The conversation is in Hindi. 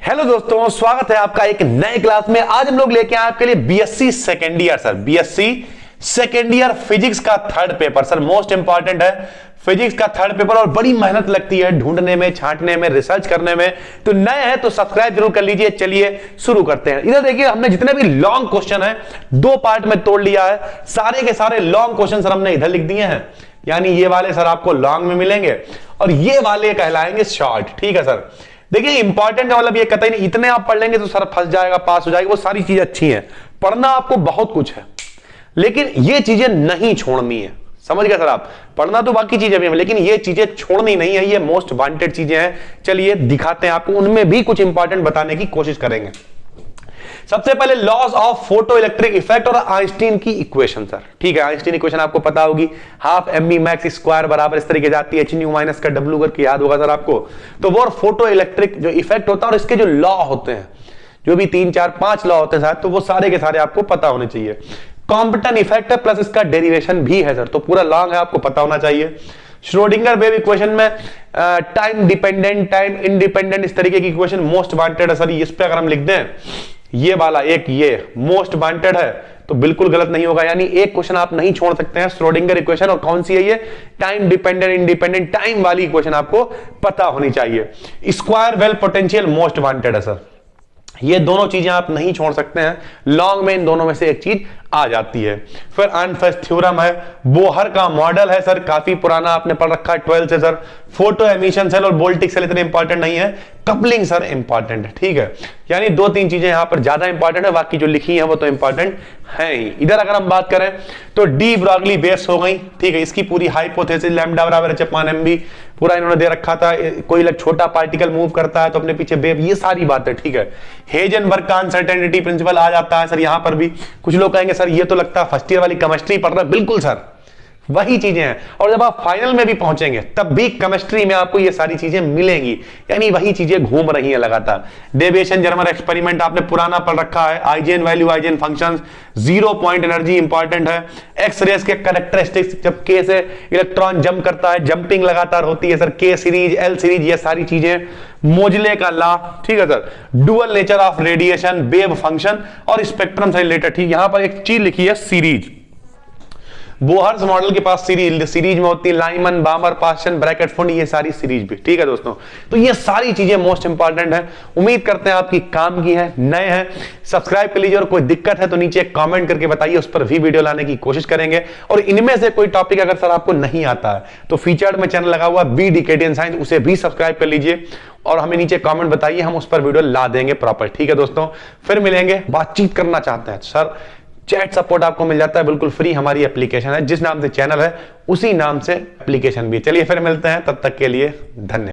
हेलो दोस्तों, स्वागत है आपका एक नए क्लास में। आज हम लोग लेके आए आपके लिए BSc second year sir, BSc second year physics का third paper sir. Most important है फिजिक्स का थर्ड पेपर और बड़ी मेहनत लगती है ढूंढने में, छांटने में, रिसर्च करने में। तो नए हैं तो सब्सक्राइब जरूर कर लीजिए। चलिए शुरू करते हैं। इधर देखिए, हमने जितने भी लॉन्ग क्वेश्चन है दो पार्ट में तोड़ लिया है। सारे के सारे लॉन्ग क्वेश्चन सर हमने इधर लिख दिए हैं, यानी ये वाले सर आपको लॉन्ग में मिलेंगे और ये वाले कहलाएंगे शॉर्ट। ठीक है सर। देखिए इंपॉर्टेंट मतलब ये कहता ही नहीं इतने आप पढ़ लेंगे तो सर फंस जाएगा, पास हो जाएगा। वो सारी चीजें अच्छी हैं, पढ़ना आपको बहुत कुछ है, लेकिन ये चीजें नहीं छोड़नी है। समझ गए सर आप? पढ़ना तो बाकी चीजें भी हैं, लेकिन ये चीजें छोड़नी नहीं है। ये मोस्ट वांटेड चीजें हैं। चलिए दिखाते हैं आपको, उनमें भी कुछ इंपॉर्टेंट बताने की कोशिश करेंगे। सबसे पहले laws of photo electric effect और आइंस्टीन की इक्वेशन सर। ठीक है, आइंस्टीन इक्वेशन आपको पता होगी, half m b max square बराबर इस तरीके जाती है एच न्यू माइनस का डब्ल्यू करके, याद होगा सर आपको। तो वो फोटो इलेक्ट्रिक जो इफेक्ट होता है और इसके जो लॉ होते हैं, जो भी 3 4 5 लॉ होते हैं साथ, तो वो सारे के सारे आपको पता होने चाहिए। कॉम्पिटन इफेक्ट है प्लस इसका डेरिवेशन भी है सर, तो पूरा लॉन्ग है, आपको पता होना चाहिए। श्रोडिंगर वेव इक्वेशन में टाइम डिपेंडेंट, टाइम इंडिपेंडेंट, इस तरीके की इक्वेशन मोस्ट वांटेड है सर। इस पे अगर हम लिख दें ये वाला एक, ये मोस्ट वांटेड है तो बिल्कुल गलत नहीं होगा। यानी एक क्वेश्चन आप नहीं छोड़ सकते हैं, श्रोडिंगर इक्वेशन। और कौन सी है ये? टाइम डिपेंडेंट इंडिपेंडेंट, टाइम वाली इक्वेशन आपको पता होनी चाहिए। Square well potential most wanted है सर। ये दोनों चीजें आप नहीं छोड़ सकते हैं, लॉन्ग में इन दोनों में से एक चीज आ जाती है। फिर अनफेस्ट थ्योरम है, बोहर का मॉडल है सर, काफी पुराना आपने पढ़ रखा है 12 से सर। फोटो एमिशन सेल और वोल्टिक सेल इतने इंपॉर्टेंट नहीं है, कपलिंग सर इंपॉर्टेंट है। ठीक है, यानी 2-3 चीजें यहां पर ज्यादा इंपॉर्टेंट है, बाकी जो लिखी है वो तो इंपॉर्टेंट है ही। इधर अगर हम बात करें तो डी ब्रॉगली बेस हो गई। ठीक है, इसकी पूरी हाइपोथेसिस लैम्डा बराबर h अपॉन mb पूरा इन्होंने दे रखा था। कोई छोटा पार्टिकल मूव करता है तो अपने पीछे वेव, ये सारी बातें। ठीक है, हेजनबर्ग का अनसर्टेनिटी प्रिंसिपल आ जाता है सर यहाँ पर भी। कुछ लोग कहेंगे सर ये तो लगता है फर्स्ट ईयर वाली केमिस्ट्री पढ़ रहे हैं। बिल्कुल सर, वही चीजें हैं। और जब आप फाइनल में भी पहुंचेंगे तब भी केमिस्ट्री में आपको ये सारी चीजें मिलेंगी, यानी वही चीजें घूम रही हैं लगातार। डेविएशन जर्मर एक्सपेरिमेंट आपने पुराना पढ़ रखा है। Eigen value, eigen functions, 0 point energy important है। एक्स रेस के कैरेक्टरिस्टिक्स, जब के से इलेक्ट्रॉन जंप करता है, जंपिंग लगातार होती है सर, के सीरीज, एल सीरीज, ये सारी चीजें। मोजले का लॉ, ठीक है sir. Dual nature of radiation, wave function और स्पेक्ट्रम से रिलेटेड। ठीक, यहां पर एक चीज लिखी है सीरीज। बोहर्स मॉडल के पास सीरीज में होती है लाइमन, बामर, पास्टन, ब्रैकेट फुंड, ये सारी सीरीज भी। ठीक है दोस्तों, तो ये सारी चीजें मोस्ट इंपॉर्टेंट है। उम्मीद करते हैं आपकी काम की है। नए हैं सब्सक्राइब कर लीजिए और कोई दिक्कत है तो नीचे कमेंट करके बताइए, उस पर भी वीडियो लाने की कोशिश करेंगे। और इनमें से कोई टॉपिक अगर सर आपको नहीं आता है तो फीचर्ड में चैनल लगा हुआ BDKT इन साइंस, उसे भी सब्सक्राइब कर लीजिए और हमें नीचे कमेंट बताइए, हम उस पर वीडियो ला देंगे प्रॉपर। ठीक है दोस्तों, फिर मिलेंगे। बातचीत करना चाहते हैं सर, चैट सपोर्ट आपको मिल जाता है बिल्कुल फ्री। हमारी एप्लीकेशन है, जिस नाम से चैनल है उसी नाम से एप्लीकेशन भी। चलिए फिर मिलते हैं, तब तक के लिए धन्यवाद।